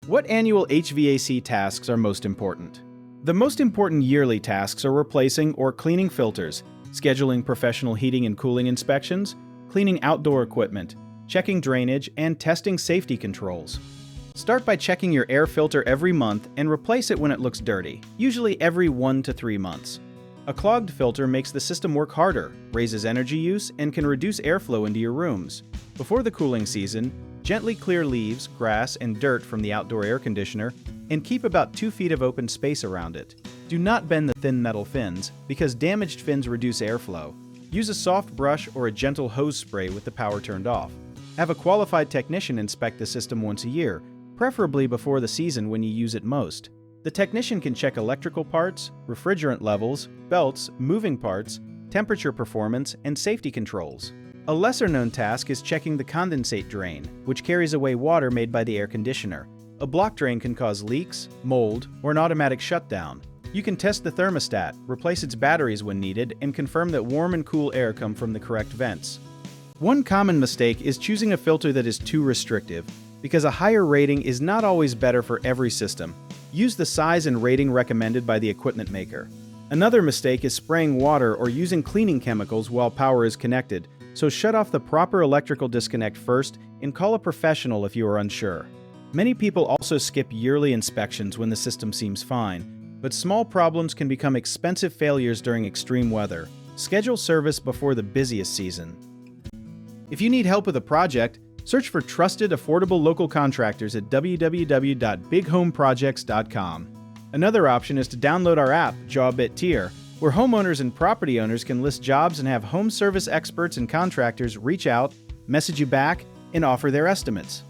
What annual HVAC tasks are most important? The most important yearly tasks are replacing or cleaning filters, scheduling professional heating and cooling inspections, cleaning outdoor equipment, checking drainage, and testing safety controls. Start by checking your air filter every month and replace it when it looks dirty, usually every 1 to 3 months. A clogged filter makes the system work harder, raises energy use, and can reduce airflow into your rooms. Before the cooling season, gently clear leaves, grass, and dirt from the outdoor air conditioner and keep about 2 feet of open space around it. Do not bend the thin metal fins, because damaged fins reduce airflow. Use a soft brush or a gentle hose spray with the power turned off. Have a qualified technician inspect the system once a year, preferably before the season when you use it most. The technician can check electrical parts, refrigerant levels, belts, moving parts, temperature performance, and safety controls. A lesser-known task is checking the condensate drain, which carries away water made by the air conditioner. A block drain can cause leaks, mold, or an automatic shutdown. You can test the thermostat, replace its batteries when needed, and confirm that warm and cool air come from the correct vents. One common mistake is choosing a filter that is too restrictive, because a higher rating is not always better for every system. Use the size and rating recommended by the equipment maker. Another mistake is spraying water or using cleaning chemicals while power is connected, so shut off the proper electrical disconnect first and call a professional if you are unsure. Many people also skip yearly inspections when the system seems fine, but small problems can become expensive failures during extreme weather. Schedule service before the busiest season. If you need help with a project, search for trusted, affordable local contractors at www.bighomeprojects.com. Another option is to download our app, Jobit Tier, where homeowners and property owners can list jobs and have home service experts and contractors reach out, message you back, and offer their estimates.